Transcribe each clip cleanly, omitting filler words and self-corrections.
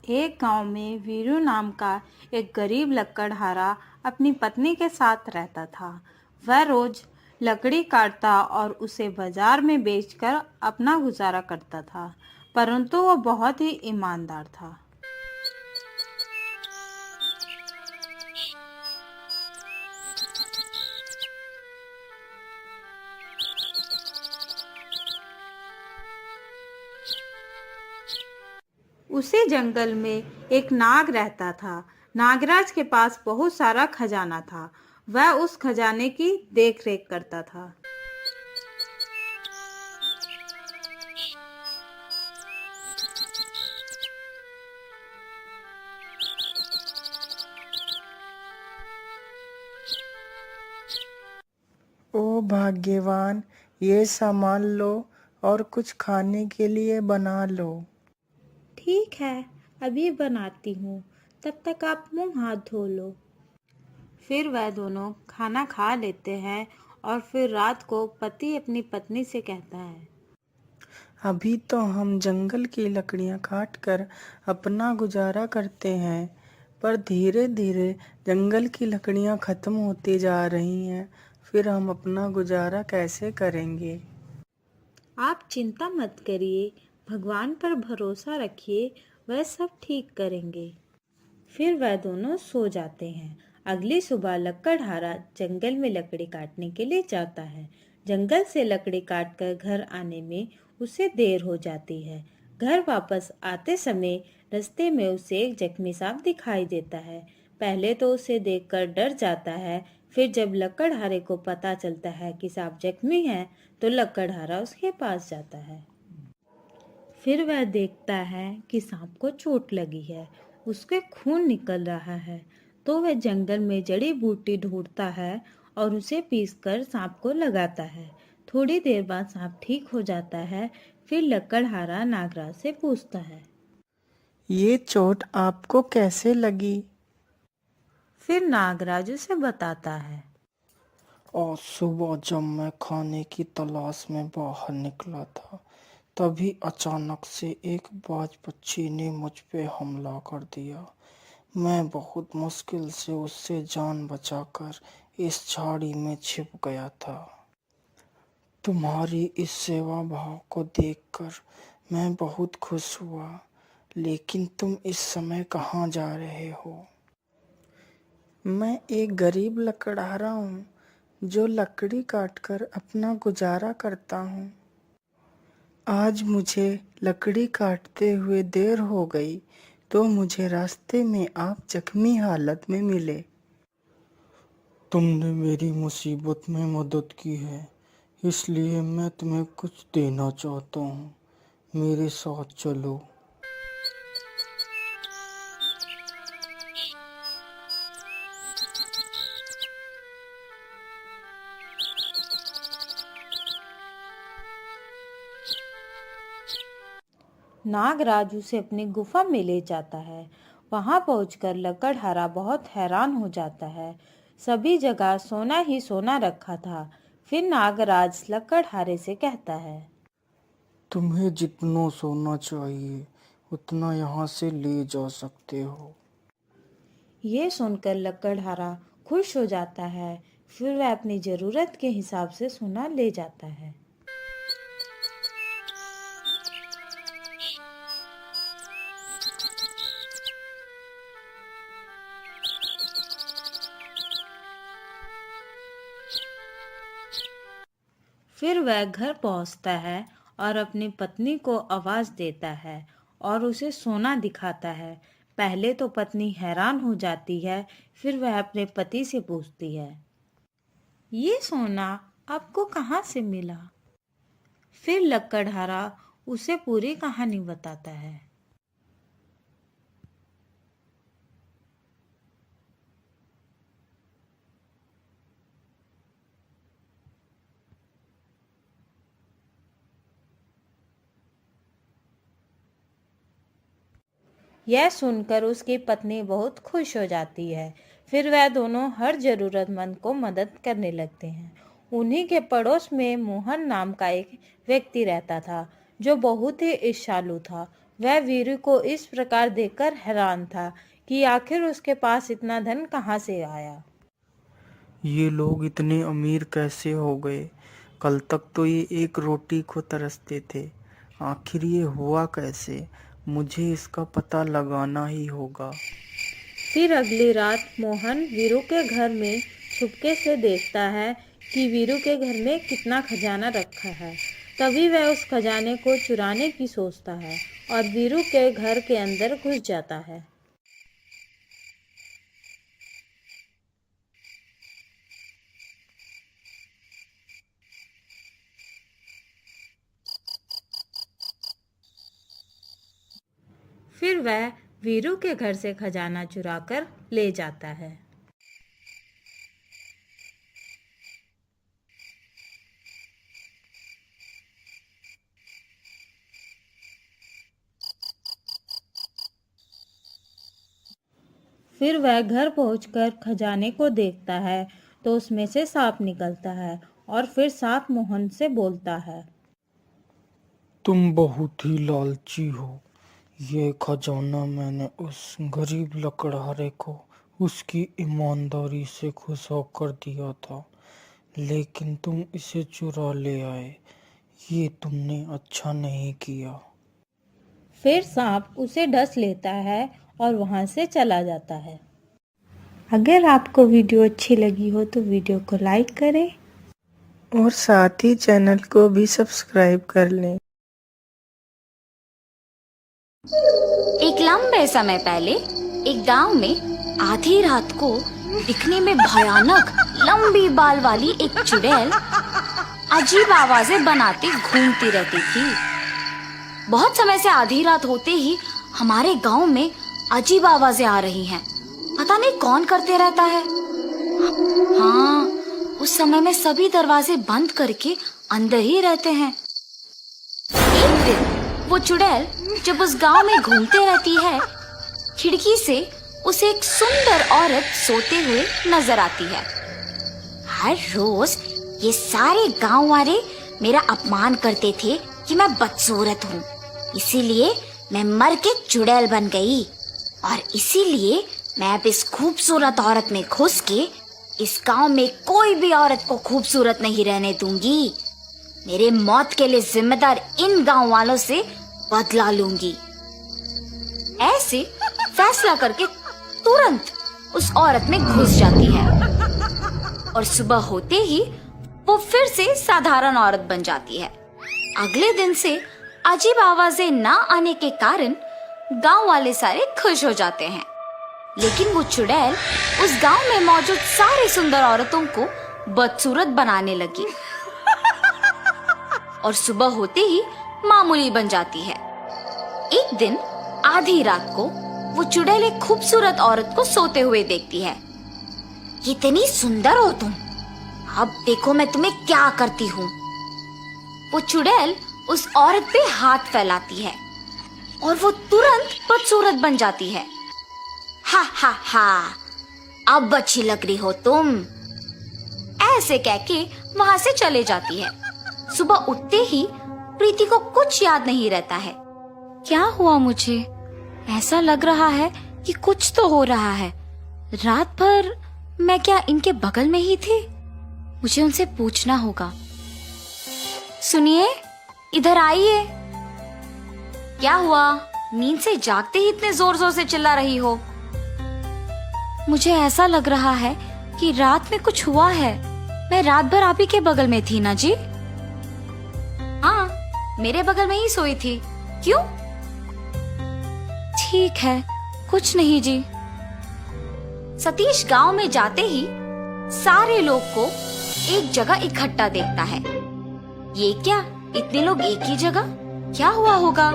एक गांव में वीरू नाम का एक गरीब लकड़हारा अपनी पत्नी के साथ रहता था। वह रोज लकड़ी काटता और उसे बाजार में बेचकर अपना गुजारा करता था, परंतु वह बहुत ही ईमानदार था। उसी जंगल में एक नाग रहता था। नागराज के पास बहुत सारा खजाना था। वह उस खजाने की देखरेख करता था। ओ भाग्यवान, ये सामान लो और कुछ खाने के लिए बना लो। ठीक है, अभी बनाती हूँ, तब तक आप मुंह हाथ धो लो। फिर वह दोनों खाना खा लेते हैं और फिर रात को पति अपनी पत्नी से कहता है, अभी तो हम जंगल की लकड़ियां काट कर अपना गुजारा करते हैं, पर धीरे धीरे जंगल की लकड़ियां खत्म होती जा रही हैं। फिर हम अपना गुजारा कैसे करेंगे? आप चिंता मत करिए, भगवान पर भरोसा रखिए, वह सब ठीक करेंगे। फिर वह दोनों सो जाते हैं। अगली सुबह लकड़हारा जंगल में लकड़ी काटने के लिए जाता है। जंगल से लकड़ी काटकर घर आने में उसे देर हो जाती है। घर वापस आते समय रास्ते में उसे एक जख्मी सांप दिखाई देता है। पहले तो उसे देखकर डर जाता है, फिर जब लकड़हारे को पता चलता है कि सांप जख्मी है, तो लकड़हारा उसके पास जाता है। फिर वह देखता है कि सांप को चोट लगी है, उसके खून निकल रहा है। तो वह जंगल में जड़ी बूटी ढूंढता है और उसे पीसकर सांप को लगाता है। थोड़ी देर बाद सांप ठीक हो जाता है। फिर लकड़हारा नागराज से पूछता है, ये चोट आपको कैसे लगी? फिर नागराज उसे बताता है। और सुबह जब मैं खाने की तलाश में बाहर निकला था, तभी अचानक से एक बाज पक्षी ने मुझ पे हमला कर दिया। मैं बहुत मुश्किल से उससे जान बचाकर इस झाड़ी में छिप गया था। तुम्हारी इस सेवा भाव को देखकर मैं बहुत खुश हुआ, लेकिन तुम इस समय कहाँ जा रहे हो? मैं एक गरीब लकड़हारा हूँ, जो लकड़ी काटकर अपना गुजारा करता हूँ। आज मुझे लकड़ी काटते हुए देर हो गई, तो मुझे रास्ते में आप जख्मी हालत में मिले। तुमने मेरी मुसीबत में मदद की है, इसलिए मैं तुम्हें कुछ देना चाहता हूँ। मेरे साथ चलो। नागराज उसे अपनी गुफा में ले जाता है। वहां पहुंचकर लकड़हारा बहुत हैरान हो जाता है। सभी जगह सोना ही सोना रखा था। फिर नागराज लकड़हारे से कहता है, तुम्हें जितना सोना चाहिए उतना यहाँ से ले जा सकते हो। ये सुनकर लकड़हारा खुश हो जाता है। फिर वह अपनी जरूरत के हिसाब से सोना ले जाता है। फिर वह घर पहुंचता है और अपनी पत्नी को आवाज देता है और उसे सोना दिखाता है। पहले तो पत्नी हैरान हो जाती है, फिर वह अपने पति से पूछती है, ये सोना आपको कहाँ से मिला? फिर लकड़हारा उसे पूरी कहानी बताता है। यह सुनकर उसकी पत्नी बहुत खुश हो जाती है। फिर वह दोनों हर जरूरतमंद को मदद करने लगते हैं। उन्हीं के पड़ोस में मोहन नाम का एक व्यक्ति रहता था, जो बहुत ही ईर्ष्यालु था। वह वीरू को इस प्रकार देखकर हैरान था कि आखिर उसके पास इतना धन कहाँ से आया। ये लोग इतने अमीर कैसे हो गए? कल तक तो ये एक रोटी को तरसते थे। आखिर ये हुआ कैसे? मुझे इसका पता लगाना ही होगा। फिर अगली रात मोहन वीरू के घर में छुपके से देखता है कि वीरू के घर में कितना खजाना रखा है। तभी वह उस खजाने को चुराने की सोचता है और वीरू के घर के अंदर घुस जाता है। फिर वह वीरू के घर से खजाना चुराकर ले जाता है। फिर वह घर पहुंचकर खजाने को देखता है तो उसमें से सांप निकलता है और फिर सांप मोहन से बोलता है, तुम बहुत ही लालची हो। ये खजाना मैंने उस गरीब लकड़हारे को उसकी ईमानदारी से खुश होकर दिया था, लेकिन तुम इसे चुरा ले आए। ये तुमने अच्छा नहीं किया। फिर सांप उसे डस लेता है और वहां से चला जाता है। अगर आपको वीडियो अच्छी लगी हो तो वीडियो को लाइक करें और साथ ही चैनल को भी सब्सक्राइब कर लें। एक लंबे समय पहले एक गांव में आधी रात को दिखने में भयानक लंबी बाल वाली एक चुड़ैल अजीब आवाजें बनाती घूमती रहती थी। बहुत समय से आधी रात होते ही हमारे गांव में अजीब आवाजें आ रही हैं। पता नहीं कौन करते रहता है। हाँ, उस समय में सभी दरवाजे बंद करके अंदर ही रहते हैं। एक दिन वो चुड़ैल जब उस गांव में घूमते रहती है, खिड़की से उसे एक सुंदर औरत सोते हुए नजर आती है। हर रोज ये सारे गांव वाले मेरा अपमान करते थे कि मैं बदसूरत हूँ, इसीलिए मैं मर के चुड़ैल बन गई और इसीलिए मैं अब इस खूबसूरत औरत में घुस के इस गांव में कोई भी औरत को खूबसूरत नहीं रहने दूंगी। मेरे मौत के लिए जिम्मेदार इन गांव वालों से बदला लूंगी। ऐसे फैसला करके तुरंत उस औरत में घुस जाती है और सुबह होते ही वो फिर से साधारण औरत बन जाती है। अगले दिन से अजीब आवाजें ना आने के कारण गांव वाले सारे खुश हो जाते हैं, लेकिन वो चुड़ैल उस गांव में मौजूद सारी सुंदर औरतों को बदसूरत बनाने लगी और सुबह होते ही मामूली बन जाती है। एक दिन आधी रात को वो चुड़ैल एक खूबसूरत औरत को सोते हुए देखती है। कितनी सुंदर हो तुम, अब देखो मैं तुम्हें क्या करती हूँ। वो चुड़ैल उस औरत पे हाथ फैलाती है और वो तुरंत बदसूरत बन जाती है। हा हा हा, अब अच्छी लग रही हो तुम, ऐसे कह के वहां से चले जाती है। सुबह उठते ही प्रीति को कुछ याद नहीं रहता है। क्या हुआ मुझे? ऐसा लग रहा है कि कुछ तो हो रहा है। रात भर मैं क्या इनके बगल में ही थी? मुझे उनसे पूछना होगा। सुनिए, इधर आइए। क्या हुआ? नींद से जागते ही इतने जोर जोर से चिल्ला रही हो? मुझे ऐसा लग रहा है कि रात में कुछ हुआ है। मैं रात भर आप ही के बगल में थी ना जी? हाँ, मेरे बगल में ही सोई थी। क्यों? ठीक है, कुछ नहीं जी। सतीश गांव में जाते ही सारे लोग को एक जगह इकट्ठा देखता है। ये क्या, इतने लोग एक ही जगह? क्या हुआ होगा?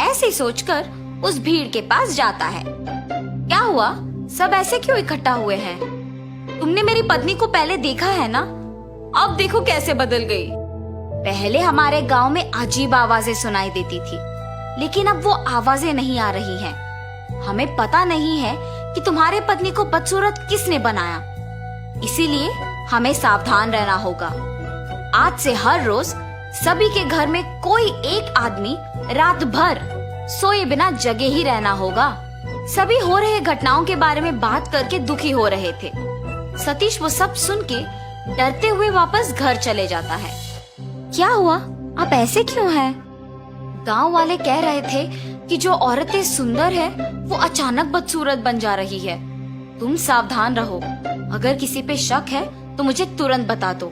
ऐसे सोचकर उस भीड़ के पास जाता है। क्या हुआ? सब ऐसे क्यों इकट्ठा हुए हैं? तुमने मेरी पत्नी को पहले देखा है ना? अब देखो कैसे बदल गई। पहले हमारे गांव में अजीब आवाजें सुनाई देती थी, लेकिन अब वो आवाजें नहीं आ रही हैं। हमें पता नहीं है कि तुम्हारे पत्नी को बदसूरत किसने बनाया, इसीलिए हमें सावधान रहना होगा। आज से हर रोज सभी के घर में कोई एक आदमी रात भर सोए बिना जगे ही रहना होगा। सभी हो रहे घटनाओं के बारे में बात करके दुखी हो रहे थे। सतीश वो सब सुन के डरते हुए वापस घर चले जाता है। क्या हुआ, आप ऐसे क्यों हैं? गांव वाले कह रहे थे कि जो औरतें सुंदर है वो अचानक बदसूरत बन जा रही है। तुम सावधान रहो, अगर किसी पे शक है तो मुझे तुरंत बता दो।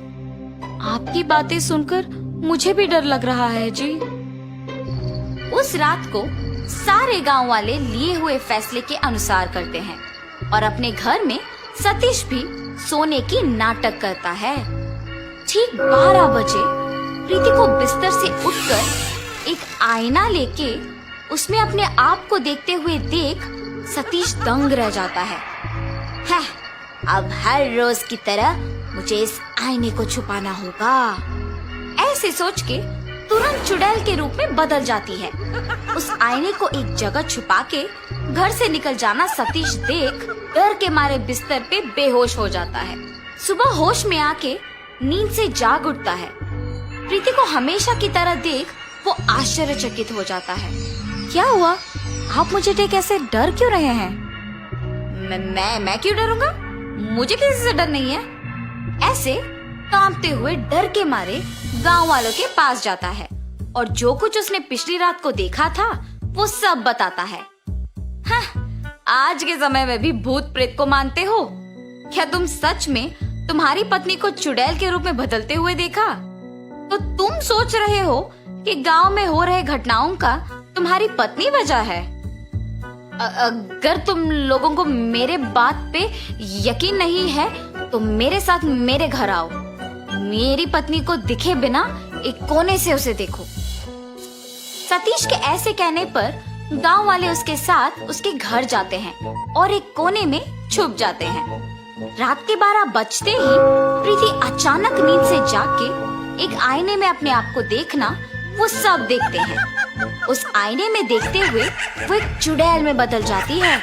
आपकी बातें सुनकर मुझे भी डर लग रहा है जी। उस रात को सारे गांव वाले लिए हुए फैसले के अनुसार करते हैं और अपने घर में सतीश भी सोने की नाटक करता है। ठीक 12 बजे प्रीति को बिस्तर से उठकर एक आईना लेके उसमें अपने आप को देखते हुए देख सतीश दंग रह जाता है। अब हर रोज की तरह मुझे इस आईने को छुपाना होगा। ऐसे सोच के तुरंत चुड़ैल के रूप में बदल जाती है। उस आईने को एक जगह छुपा के घर से निकल जाना सतीश देख डर के मारे बिस्तर पे बेहोश हो जाता है। सुबह होश में आके नींद से जाग उठता है। प्रीति को हमेशा की तरह देख वो आश्चर्यचकित हो जाता है। क्या हुआ, आप मुझे देख ऐसे डर क्यों रहे हैं? मैं क्यों डरूंगा? मुझे किसी से डर नहीं है। ऐसे कांपते हुए डर के मारे गांव वालों के पास जाता है और जो कुछ उसने पिछली रात को देखा था वो सब बताता है। आज के समय में भी भूत प्रेत को मानते हो? क्या तुम सच में तुम्हारी पत्नी को चुड़ैल के रूप में बदलते हुए देखा? तो तुम सोच रहे हो कि गांव में हो रहे घटनाओं का तुम्हारी पत्नी वजह है? अगर तुम लोगों को मेरे बात पे यकीन नहीं है तो मेरे साथ मेरे घर आओ। मेरी पत्नी को दिखे बिना एक कोने से उसे देखो। सतीश के ऐसे कहने पर गांव वाले उसके साथ उसके घर जाते हैं और एक कोने में छुप जाते हैं। रात के 12 बजते ही प्रीति अचानक नींद से जाग के एक आईने में अपने आप को देखना वो सब देखते हैं। उस आईने में देखते हुए वो एक चुड़ैल में बदल जाती है।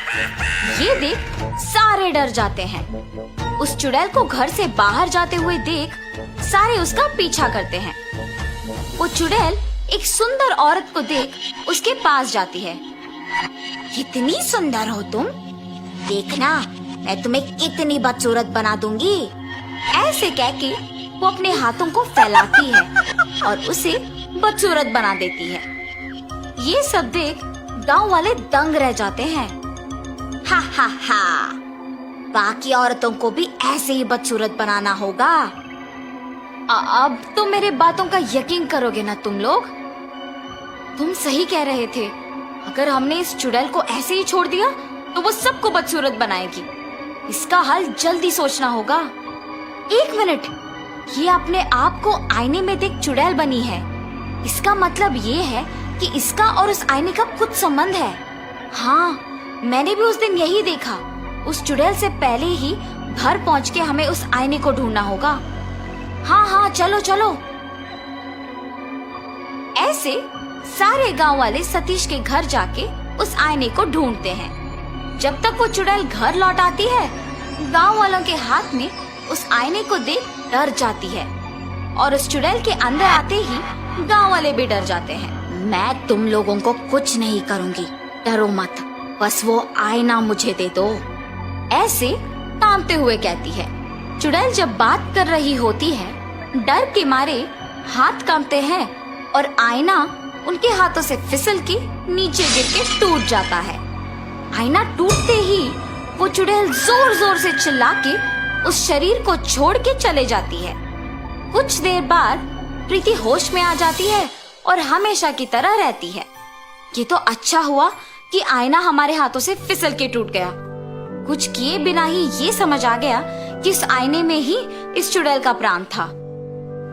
ये देख सारे डर जाते हैं। उस चुड़ैल को घर से बाहर जाते हुए देख सारे उसका पीछा करते हैं। वो चुड़ैल एक सुंदर औरत को देख उसके पास जाती है। कितनी सुंदर हो तुम, देखना मैं तुम्हें कितनी बदसूरत बना दूंगी। ऐसे कह के वो अपने हाथों को फैलाती है और उसे बदसूरत बना देती है। ये सब देख गांव वाले दंग रह जाते हैं। हा, बाकी औरतों को भी ऐसे ही बदसूरत बनाना होगा। अब तो मेरे बातों का यकीन करोगे ना तुम लोग? तुम सही कह रहे थे, अगर हमने इस चुड़ैल को ऐसे ही छोड़ दिया तो वो सबको बदसूरत बनाएगी। इसका हल जल्दी सोचना होगा। 1 मिनट, ये अपने आप को आईने में देख चुड़ैल बनी है। इसका मतलब ये है कि इसका और उस आईने का कुछ संबंध है। हाँ, मैंने भी उस दिन यही देखा। उस चुड़ैल से पहले ही घर पहुँच के हमें उस आईने को ढूंढना होगा। हाँ, चलो। ऐसे सारे गांव वाले सतीश के घर जाके उस आईने को ढूंढते हैं। जब तक वो चुड़ैल घर लौट आती है, गांव वालों के हाथ में उस आईने को देख डर जाती है और उस चुड़ैल के अंदर आते ही गांव वाले भी डर जाते हैं। मैं तुम लोगों को कुछ नहीं करूंगी, डरो मत, बस वो आईना मुझे दे दो। ऐसे कांपते हुए कहती है। चुड़ैल जब बात कर रही होती है, डर के मारे हाथ कांपते हैं और आईना उनके हाथों से फिसल के नीचे गिर के टूट जाता है। आईना टूटते ही वो चुड़ैल जोर जोर से चिल्ला के उस शरीर को छोड़ के चले जाती है। कुछ देर बाद प्रीति होश में आ जाती है और हमेशा की तरह रहती है। ये तो अच्छा हुआ कि आईना हमारे हाथों से फिसल के टूट गया। कुछ किए बिना ही ये समझ आ गया कि इस आईने में ही इस चुड़ैल का प्राण था।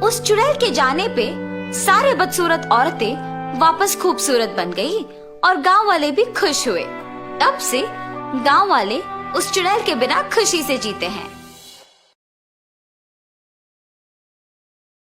उस चुड़ैल के जाने पे सारे बदसूरत औरतें वापस खूबसूरत बन गई और गांव वाले भी खुश हुए। तब से गांव वाले उस चुड़ैल के बिना खुशी से जीते हैं।